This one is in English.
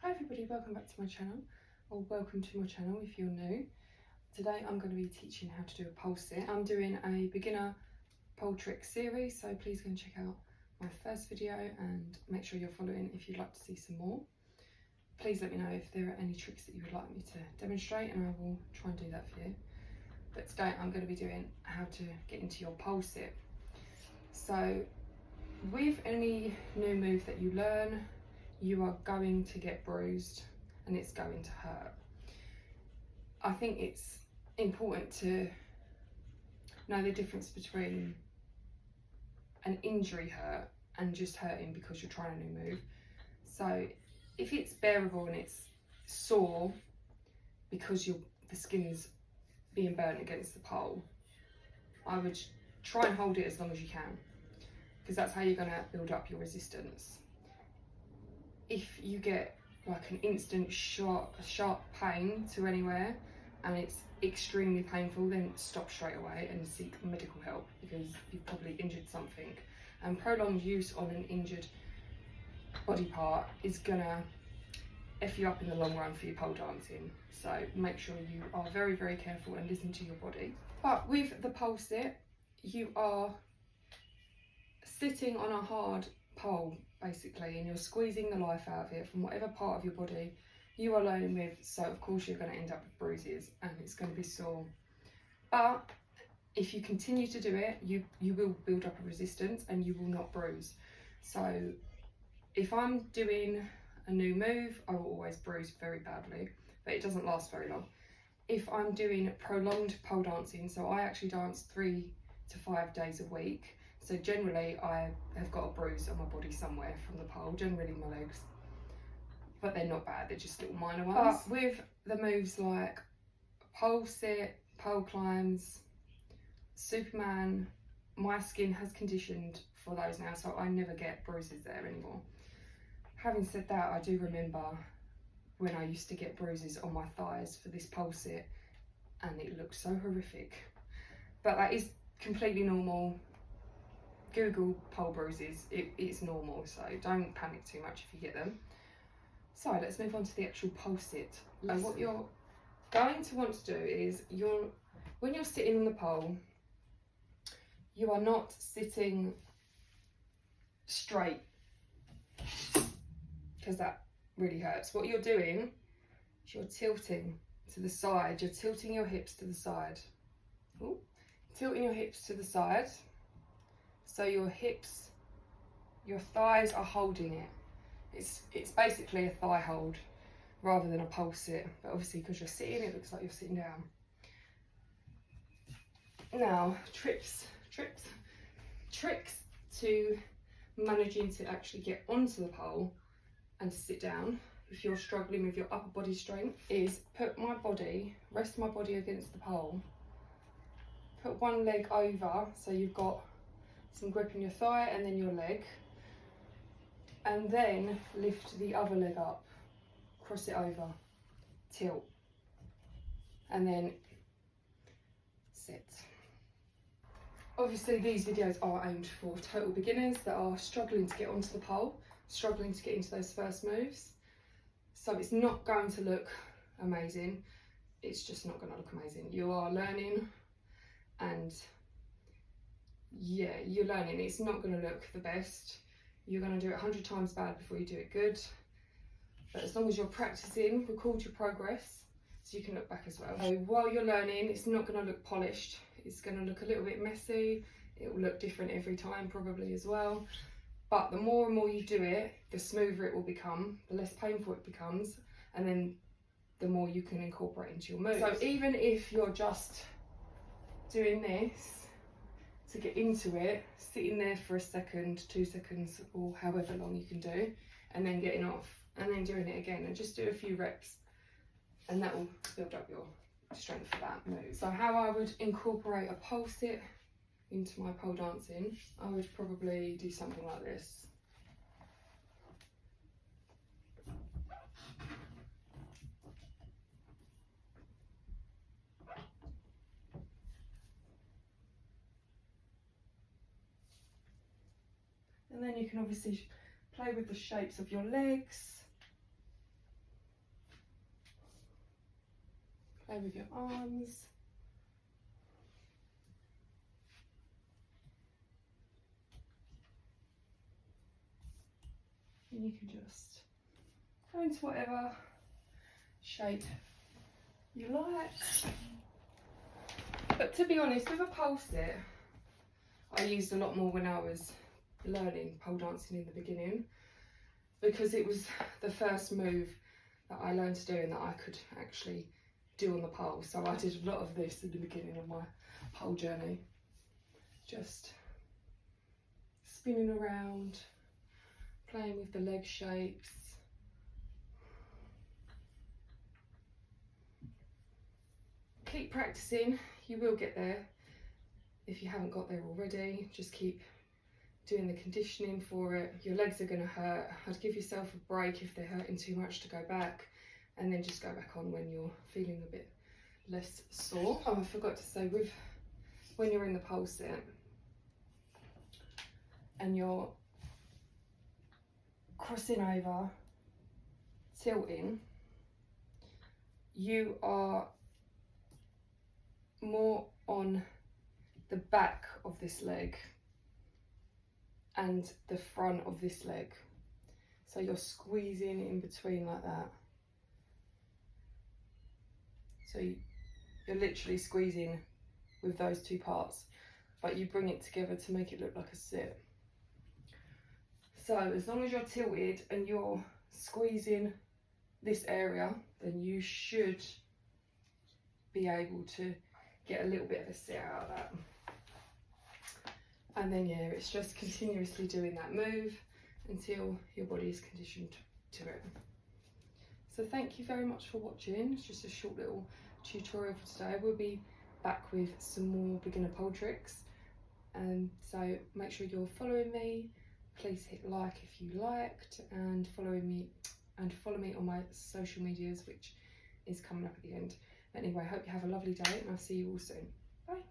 Hi everybody, welcome back to my channel, or welcome to my channel if you're new. Today I'm going to be teaching how to do a pole sit. I'm doing a beginner pole trick series, so please go and check out my first video and make sure you're following if you'd like to see some more. Please let me know if there are any tricks that you would like me to demonstrate and I will try and do that for you. But today I'm going to be doing how to get into your pole sit. So with any new move that you learn, you are going to get bruised and it's going to hurt. I think it's important to know the difference between an injury hurt and just hurting because you're trying a new move. So if it's bearable and it's sore because the skin's being burnt against the pole, I would try and hold it as long as you can, because that's how you're going to build up your resistance. If you get like an instant sharp pain to anywhere and it's extremely painful, then stop straight away and seek medical help, because you've probably injured something, and prolonged use on an injured body part is gonna F you up in the long run for your pole dancing. So make sure you are very, very careful and listen to your body. But with the pole sit, you are sitting on a hard pole basically, and you're squeezing the life out of it from whatever part of your body you are learning with. So of course you're going to end up with bruises and it's going to be sore, but if you continue to do it, you will build up a resistance and you will not bruise. So if I'm doing a new move, I will always bruise very badly, but it doesn't last very long. If I'm doing prolonged pole dancing, so I actually dance 3 to 5 days a week, so generally I have got a bruise on my body somewhere from the pole, generally my legs, but they're not bad, they're just little minor ones. But with the moves like pole sit, pole climbs, Superman, my skin has conditioned for those now, so I never get bruises there anymore. Having said that, I do remember when I used to get bruises on my thighs for this pole sit, and it looked so horrific. But that is completely normal. Google pole bruises, it's normal, so don't panic too much if you get them. So let's move on to the actual pole sit. So what you're going to want to do is, when you're sitting on the pole, you are not sitting straight, because that really hurts. What you're doing is you're tilting to the side, you're tilting your hips to the side. Ooh. Tilting your hips to the side, so your hips, your thighs are holding it. It's basically a thigh hold rather than a pole sit, but obviously because you're sitting, it looks like you're sitting down. Now, tricks to managing to actually get onto the pole and to sit down if you're struggling with your upper body strength is rest my body against the pole, put one leg over so you've got some grip in your thigh and then your leg, and then lift the other leg up, cross it over, tilt, and then sit. Obviously these videos are aimed for total beginners that are struggling to get onto the pole, struggling to get into those first moves. So it's not going to look amazing, it's just not going to look amazing. You are learning, and yeah, you're learning. It's not going to look the best. You're going to do it 100 times bad before you do it good. But as long as you're practicing, record your progress so you can look back as well. So while you're learning, it's not going to look polished. It's going to look a little bit messy. It will look different every time probably as well. But the more and more you do it, the smoother it will become, the less painful it becomes, and then the more you can incorporate into your moves. So even if you're just doing this to get into it, sitting there for a second, 2 seconds, or however long you can do, and then getting off, and then doing it again, and just do a few reps, and that will build up your strength for that move. So how I would incorporate a pole sit into my pole dancing, I would probably do something like this. And then you can obviously play with the shapes of your legs. Play with your arms. And you can just go into whatever shape you like. But to be honest, with a pole sit, I used a lot more when I was learning pole dancing in the beginning, because it was the first move that I learned to do and that I could actually do on the pole. So I did a lot of this in the beginning of my pole journey, just spinning around, playing with the leg shapes. Keep practicing, you will get there. If you haven't got there already, just keep doing the conditioning for it. Your legs are going to hurt. I'd give yourself a break if they're hurting too much to go back, and then just go back on when you're feeling a bit less sore. Oh, I forgot to say, when you're in the pole sit and you're crossing over, tilting, you are more on the back of this leg and the front of this leg. So you're squeezing in between like that. So you're literally squeezing with those two parts, but you bring it together to make it look like a sit. So as long as you're tilted and you're squeezing this area, then you should be able to get a little bit of a sit out of that. And then yeah, it's just continuously doing that move until your body is conditioned to it. So thank you very much for watching. It's just a short little tutorial for today. We'll be back with some more beginner pole tricks, and so make sure you're following me. Please hit like if you liked, and follow me on my social medias, which is coming up at the end. Anyway, I hope you have a lovely day, and I'll see you all soon. Bye.